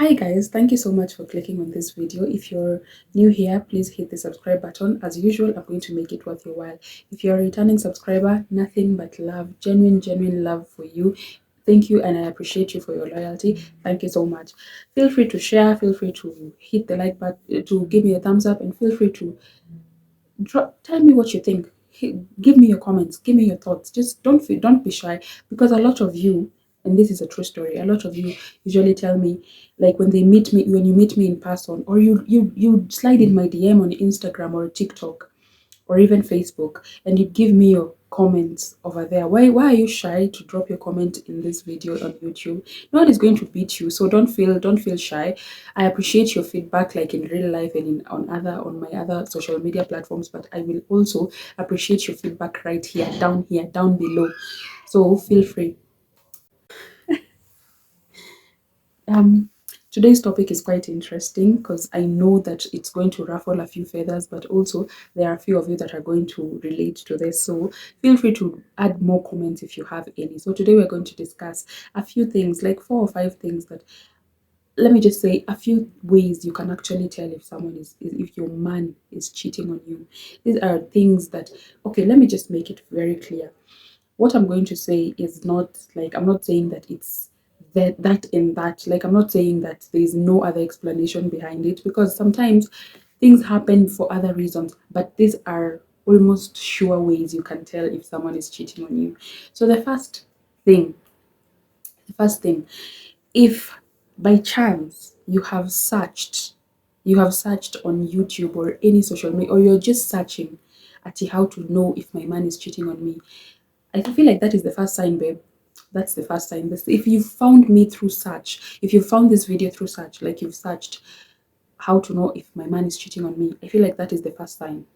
Hi guys, thank you so much for clicking on this video. If you're new here, please hit the subscribe button. As usual, I'm going to make it worth your while. If you're a returning subscriber, nothing but love, genuine love for you. Thank you, and I appreciate you for your loyalty. Thank you so much. Feel free to share, feel free to hit the like button, to give me a thumbs up, and feel free to tell me what you think. Give me your comments, give me your thoughts. Just don't be shy, because a lot of you, and this is a true story, a lot of you usually tell me, like when you meet me in person, or you slide in my DM on Instagram or TikTok or even Facebook, and you give me your comments over there. Why are you shy to drop your comment in this video on YouTube? No one is going to beat you, so don't feel shy. I appreciate your feedback, like in real life and on my other social media platforms, but I will also appreciate your feedback right here, down below. So feel free. Um, Today's topic is quite interesting because I know that it's going to ruffle a few feathers, but also there are a few of you that are going to relate to this. So feel free to add more comments if you have any. So today we're going to discuss a few things, like 4 or 5 things that, let me just say, a few ways you can actually tell if if your man is cheating on you. These are things that, okay, let me just make it very clear. What I'm going to say is not like, I'm not saying that it's that in that. Like, I'm not saying that there's no other explanation behind it, because sometimes things happen for other reasons, but these are almost sure ways you can tell if someone is cheating on you. So thing, the first thing, if by chance you have searched on YouTube or any social media, or you're just searching at how to know if my man is cheating on me, I feel like that is the first sign, babe. That's the first sign. If you found me through search, if you found this video through search, like you've searched how to know if my man is cheating on me, I feel like that is the first sign.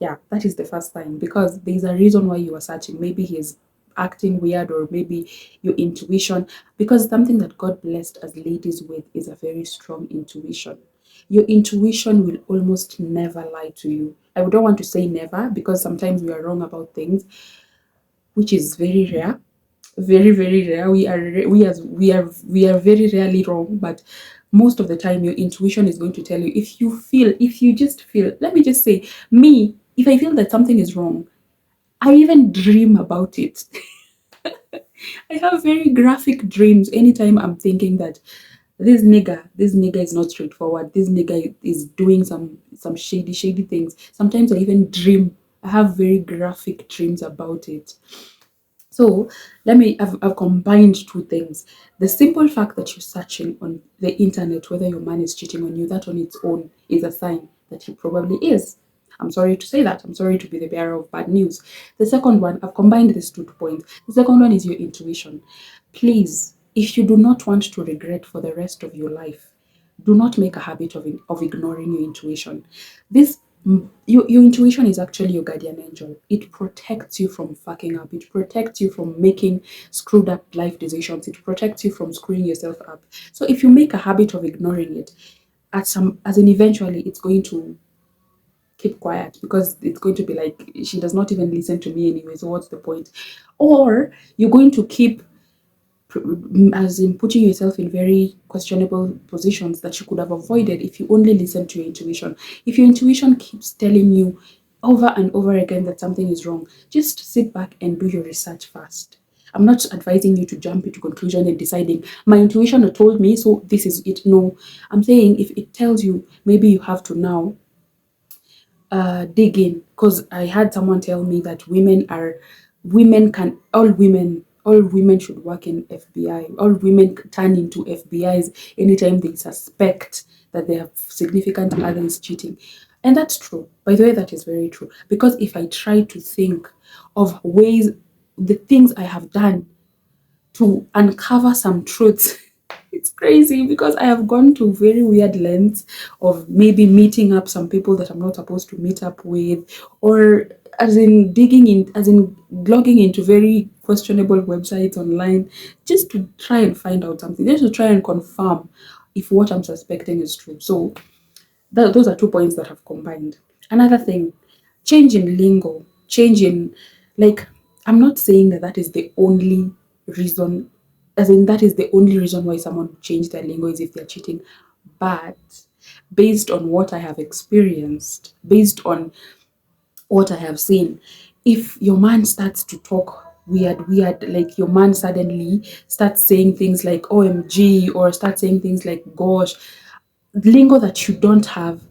Yeah, that is the first sign, because there's a reason why you are searching. Maybe he's acting weird, or maybe your intuition, because something that God blessed as ladies with is a very strong intuition. Your intuition will almost never lie to you. I don't want to say never, because sometimes we are wrong about things, which is very rare, very rare. We are very rarely wrong, but most of the time your intuition is going to tell you. If you just feel, let me just say, me, if I feel that something is wrong, I even dream about it. I have very graphic dreams anytime I'm thinking that this nigga is not straightforward. This nigga is doing some shady things. Sometimes I even dream. I have very graphic dreams about it. So I've combined two things. The simple fact that you're searching on the internet whether your man is cheating on you, that on its own is a sign that he probably is. I'm sorry to say that. I'm sorry to be the bearer of bad news. The second one, I've combined these 2 points. The second one is your intuition. Please, if you do not want to regret for the rest of your life, do not make a habit of ignoring your intuition. This your intuition is actually your guardian angel. It protects you from fucking up. It protects you from making screwed up life decisions. It protects you from screwing yourself up. So if you make a habit of ignoring it, as in eventually it's going to keep quiet, because it's going to be like, she does not even listen to me anyway, so what's the point? Or you're going to keep, as in putting yourself in very questionable positions that you could have avoided if you only listen to your intuition. If your intuition keeps telling you over and over again that something is wrong, just sit back and do your research first. I'm not advising you to jump into conclusion and deciding my intuition told me, so this is it. No, I'm saying if it tells you, maybe you have to now dig in, because I had someone tell me that all women should work in FBI. All women turn into FBIs anytime they suspect that their significant other is cheating. And that's true. By the way, that is very true. Because if I try to think of ways, the things I have done to uncover some truths. It's crazy, because I have gone to very weird lengths of maybe meeting up some people that I'm not supposed to meet up with, or as in logging into very questionable websites online, just to try and find out something, just to try and confirm if what I'm suspecting is true. So those are 2 points that have combined. Another thing, change in lingo, change in, like, I'm not saying that that is the only reason. as in that is the only reason why someone would change their lingo is if they're cheating. But based on what I have experienced, based on what I have seen, if your man starts to talk weird, like your man suddenly starts saying things like OMG or start saying things like gosh, lingo that you don't have,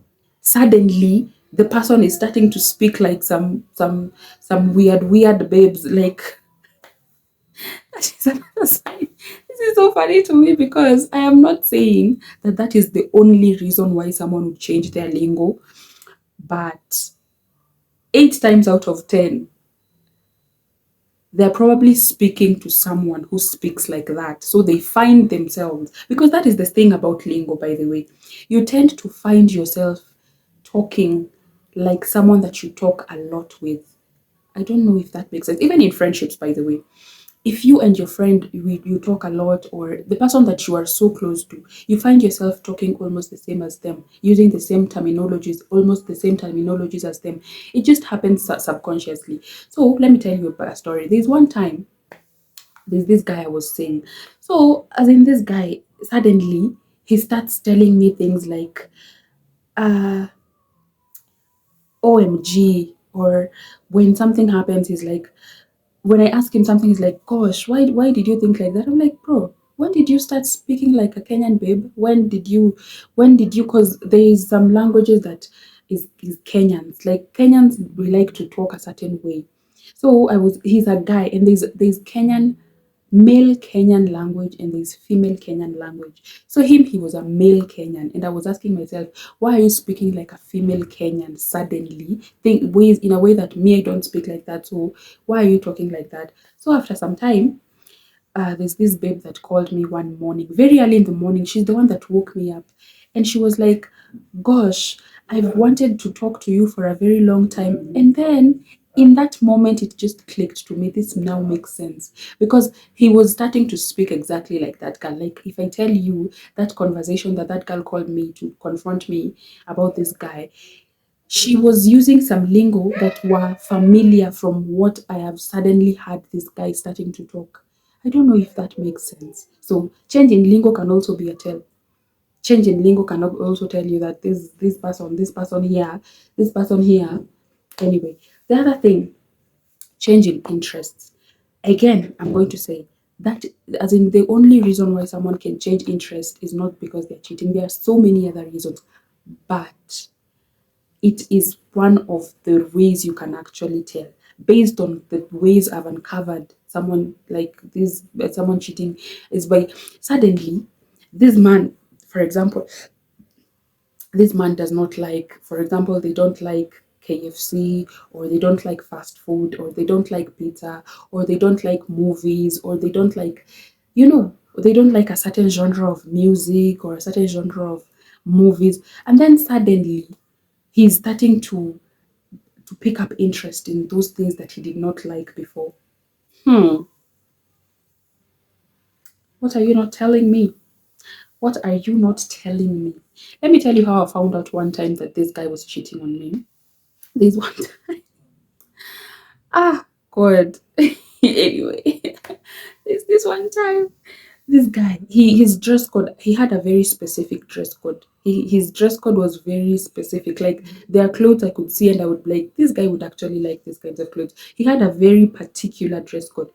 suddenly the person is starting to speak like some weird babes. Like that is another sign. This is so funny to me because I am not saying that that is the only reason why someone would change their lingo, but 8 times out of 10, they're probably speaking to someone who speaks like that. So they find themselves, because that is the thing about lingo, by the way. You tend to find yourself talking like someone that you talk a lot with. I don't know if that makes sense. Even in friendships, by the way, if you and your friend you talk a lot, or the person that you are so close to, you find yourself talking almost the same as them, using the same terminologies, almost the same terminologies as them. It just happens subconsciously. So let me tell you a story. There's one time, there's this guy I was saying. So as in, this guy suddenly he starts telling me things like uh OMG, or when something happens, he's like, when I ask him something, he's like, "Gosh, why did you think like that?" I'm like, "Bro, when did you start speaking like a Kenyan babe? When did you? Because there is some languages that is Kenyans. Like Kenyans, we like to talk a certain way. So he's a guy, and there's Kenyan male Kenyan language and there's female Kenyan language. So he was a male Kenyan, and I was asking myself, why are you speaking like a female Kenyan suddenly? Think ways in a way that me I don't speak like that. So why are you talking like that? So after some time, there's this babe that called me one morning, very early in the morning. She's the one that woke me up, and she was like, "Gosh, I've wanted to talk to you for a very long time." And then in that moment, it just clicked to me. This now makes sense because he was starting to speak exactly like that girl. Like if I tell you that conversation that girl called me to confront me about this guy, she was using some lingo that were familiar from what I have suddenly had this guy starting to talk. I don't know if that makes sense. So change in lingo can also be a tell. Change in lingo can also tell you that this person here, this person here. Anyway, the other thing, change in interests. Again, I'm going to say that, as in, the only reason why someone can change interest is not because they're cheating. There are so many other reasons, but it is one of the ways you can actually tell based on the ways I've uncovered someone like this, someone cheating, is by suddenly this man, for example, this man does not like, for example, they don't like KFC, or they don't like fast food, or they don't like pizza, or they don't like movies, or they don't like, they don't like a certain genre of music or a certain genre of movies. And then suddenly he's starting to pick up interest in those things that he did not like before. Hmm, what are you not telling me? What are you not telling me? Let me tell you how I found out one time that this guy was cheating on me. There's one time. Ah, God. Anyway, there's this one time. This guy, his dress code, he had a very specific dress code. His dress code was very specific. Like there are clothes I could see and I would be like, this guy would actually like these kinds of clothes. He had a very particular dress code.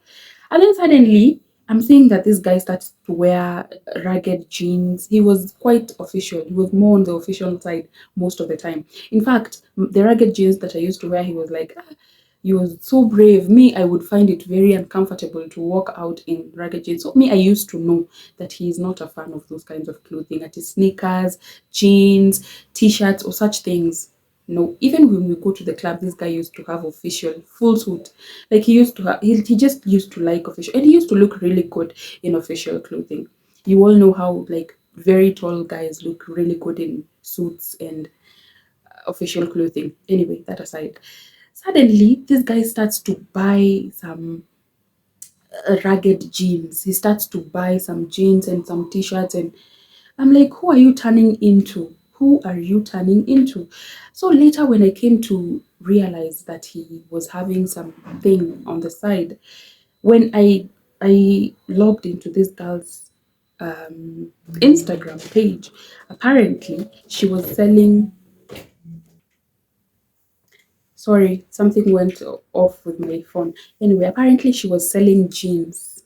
And then suddenly, I'm seeing that this guy starts to wear ragged jeans. He was quite official. He was more on the official side most of the time. In fact, the ragged jeans that I used to wear, he was like, "Ah, you was so brave." Me, I would find it very uncomfortable to walk out in ragged jeans. So me, I used to know that he is not a fan of those kinds of clothing, that is sneakers, jeans, t-shirts, or such things. No, even when we go to the club, this guy used to have official full suit. Like he used to have, he just used to like official, and he used to look really good in official clothing. You all know how like very tall guys look really good in suits and official clothing. Anyway, that aside, suddenly this guy starts to buy some ragged jeans. He starts to buy some jeans and some t-shirts, and I'm like, who are you turning into? Who are you turning into? So later, when I came to realize that he was having something on the side, when I I logged into this girl's Instagram page. Apparently, she was selling. Sorry, something went off with my phone. Anyway, apparently, she was selling jeans.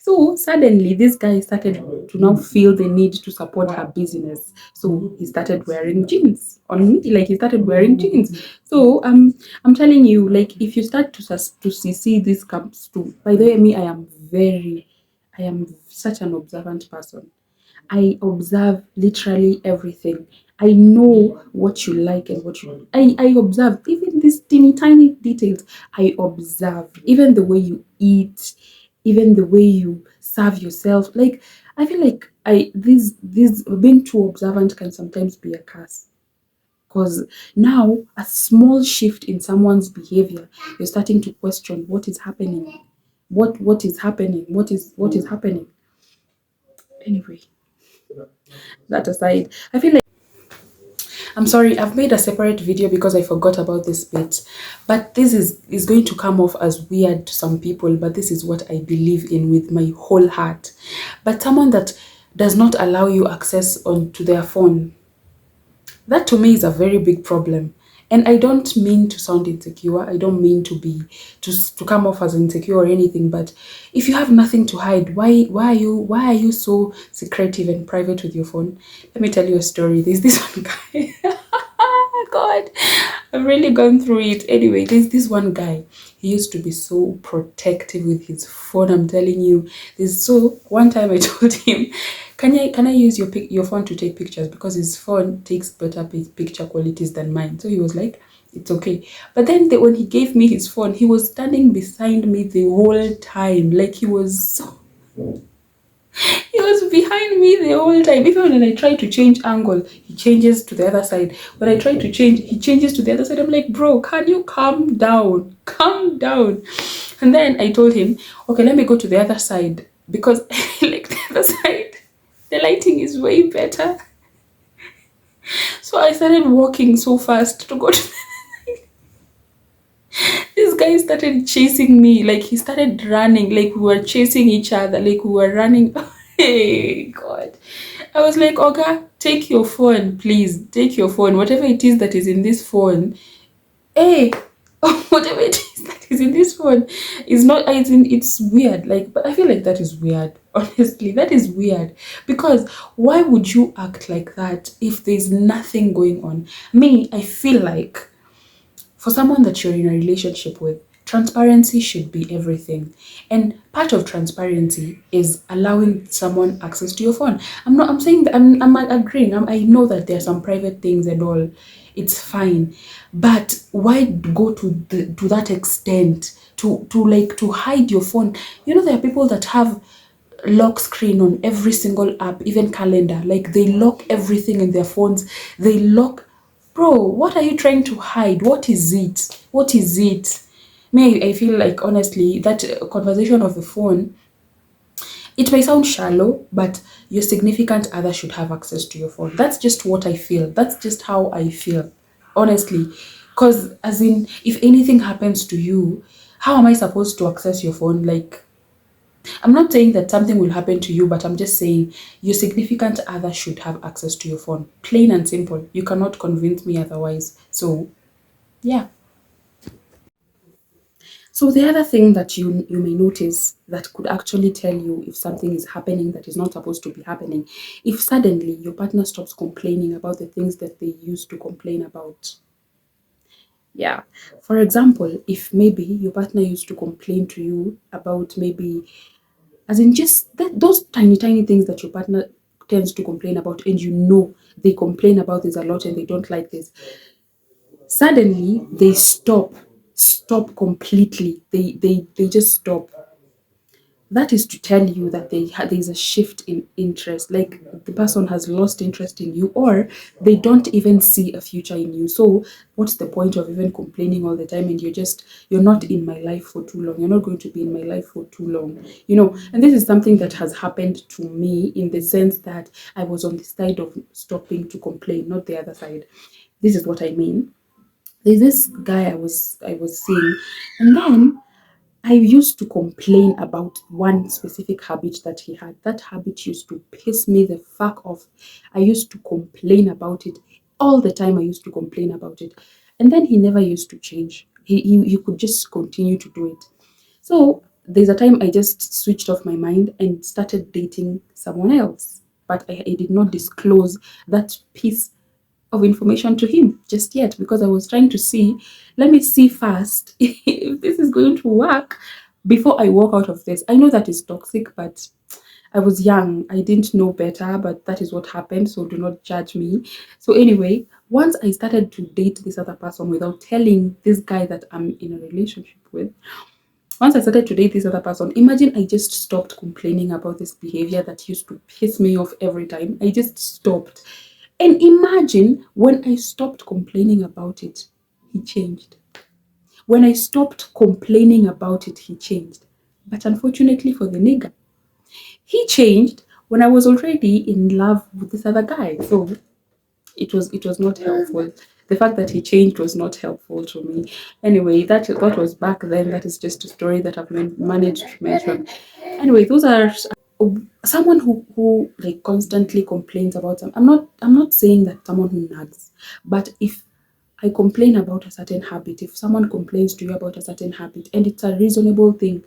So suddenly, this guy started to now feel the need to support her business. So he started wearing jeans on me, like he started wearing jeans. So I'm telling you, like if you start to see this comes to. By the way, me, I am such an observant person. I observe literally everything. I know what you like and what you. I observe even these teeny tiny details. I observe even the way you eat, even the way you serve yourself. Like I feel like this being too observant can sometimes be a curse. Because now a small shift in someone's behavior, you're starting to question what is happening. What is happening? What is happening? Anyway, that aside, I feel like I'm sorry, I've made a separate video because I forgot about this bit. But this is going to come off as weird to some people, but this is what I believe in with my whole heart. But someone that does not allow you access onto their phone, that to me is a very big problem. And I don't mean to sound insecure. I don't mean to come off as insecure or anything. But if you have nothing to hide, why are you so secretive and private with your phone? Let me tell you a story. There's this one guy. God, I've really gone through it. Anyway, there's this one guy. He used to be so protective with his phone. I'm telling you. This so one time I told him, can I use your phone to take pictures because his phone takes better picture qualities than mine. So he was like, it's okay. But then when he gave me his phone, he was standing beside me the whole time. Like he was behind me the whole time. Even when I try to change angle, he changes to the other side. When I try to change, he changes to the other side. I'm like, bro, can you calm down? Calm down. And then I told him, okay, let me go to the other side because like the other side, the lighting is way better. So I started walking so fast to go to this guy started chasing me. Like he started running, like we were chasing each other, like we were running. Hey God. I was like, okay, take your phone, please. Take your phone. Whatever it is that is in this phone. Hey, whatever it is that is in this phone is not it's weird. Like, but I feel like that is weird. Honestly, that is weird. Because why would you act like that if there's nothing going on? Me, I feel like for someone that you're in a relationship with, transparency should be everything. And part of transparency is allowing someone access to your phone. I'm saying that I'm agreeing. I know that there are some private things and all. It's fine. But why go to that extent to hide your phone? You know, there are people that have lock screen on every single app, even calendar. Like they lock everything in their phones. They lock. Bro, what are you trying to hide? What is it? What is it? Me, I feel like honestly that conversation of the phone, it may sound shallow, but your significant other should have access to your phone. That's just what I feel. That's just how I feel, honestly. Because as in, if anything happens to you, how am I supposed to access your phone? Like, I'm not saying that something will happen to you, but I'm just saying your significant other should have access to your phone. Plain and simple. You cannot convince me otherwise. So, yeah. So the other thing that you may notice that could actually tell you if something is happening that is not supposed to be happening, if suddenly your partner stops complaining about the things that they used to complain about. Yeah. For example, if maybe your partner used to complain to you about maybe as in just those tiny, tiny things that your partner tends to complain about, and you know they complain about this a lot and they don't like this. Suddenly, they stop completely. They just stop. That is to tell you that there's a shift in interest, like the person has lost interest in you, or they don't even see a future in you. So what's the point of even complaining all the time, and you're not in my life for too long, you're not going to be in my life for too long, and this is something that has happened to me in the sense that I was on the side of stopping to complain, not the other side. This is what I mean. There's this guy I was seeing, and then I used to complain about one specific habit that he had. That habit used to piss me the fuck off. I used to complain about it all the time. I used to complain about it. And then he never used to change. He could just continue to do it. So there's a time I just switched off my mind and started dating someone else. But I did not disclose that piece of information to him just yet because I was trying to see, let me see first if this is going to work before I walk out of this. I know that is toxic, but I was young. I didn't know better, but that is what happened. So do not judge me. So, anyway, once I started to date this other person without telling this guy that I'm in a relationship with, once I started to date this other person, imagine I just stopped complaining about this behavior that used to piss me off every time. I just stopped. And imagine when I stopped complaining about it, he changed. When I stopped complaining about it, he changed. But unfortunately for the nigga, he changed when I was already in love with this other guy. So it was not helpful. The fact that he changed was not helpful to me. Anyway, that was back then. That is just a story that I've managed to mention. Anyway, those are someone who like constantly complains about some. I'm not saying that someone who nags, but if I complain about a certain habit, if someone complains to you about a certain habit and it's a reasonable thing,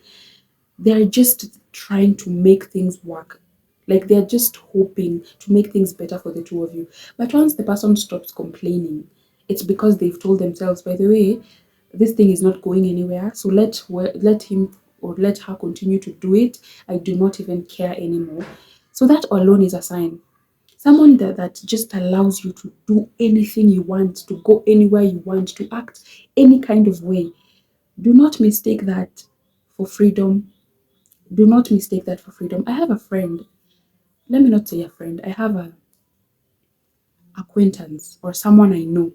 they're just trying to make things work. Like they're just hoping to make things better for the two of you. But once the person stops complaining, it's because they've told themselves, by the way, this thing is not going anywhere. So let him or let her continue to do it. I do not even care anymore. So that alone is a sign. Someone that just allows you to do anything you want, to go anywhere you want, to act any kind of way. Do not mistake that for freedom. Do not mistake that for freedom. I have a friend. Let me not say a friend. I have a acquaintance or someone I know.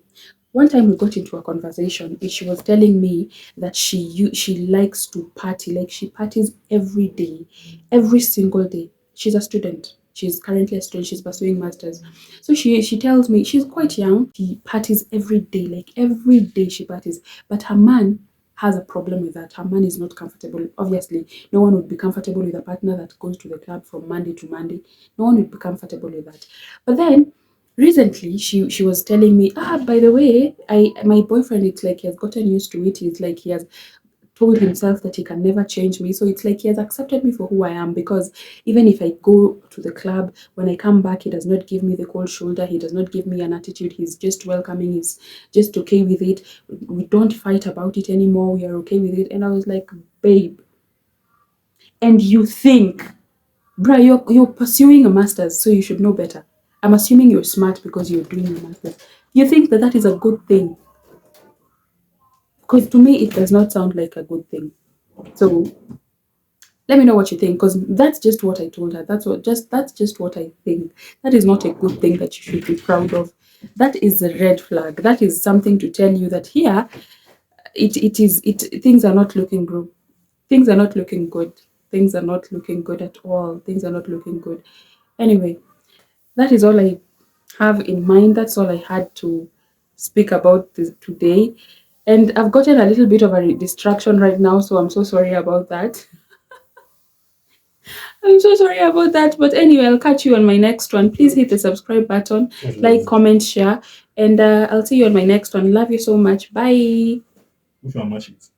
One time we got into a conversation and she was telling me that she likes to party, like she parties every day, every single day. She's a student. She's currently a student. She's pursuing masters. So she tells me she's quite young. She parties every day, like every day she parties. But her man has a problem with that. Her man is not comfortable. Obviously, no one would be comfortable with a partner that goes to the club from Monday to Monday. No one would be comfortable with that. But then recently she was telling me, by the way, I my boyfriend, it's like he has gotten used to it. It's like he has told himself that he can never change me. So it's like he has accepted me for who I am, because even if I go to the club, when I come back, he does not give me the cold shoulder. He does not give me an attitude. He's just welcoming. He's just okay with it. We don't fight about it anymore. We are okay with it. And I was like, babe, and you think, bruh, you're pursuing a master's, so you should know better. I'm assuming you're smart because you're doing a master's. You think that that is a good thing? Because to me, it does not sound like a good thing. So let me know what you think, because that's just what I told her. That's just what I think. That is not a good thing that you should be proud of. That is a red flag. That is something to tell you that here it things are not looking good. Things are not looking good. Things are not looking good at all. Things are not looking good. Anyway, that is all I have in mind. That's all I had to speak about this today. And I've gotten a little bit of a distraction right now, so I'm so sorry about that. I'm so sorry about that. But anyway, I'll catch you on my next one. Please hit the subscribe button, like, comment, share, and I'll see you on my next one. Love you so much. Bye. Which one match it?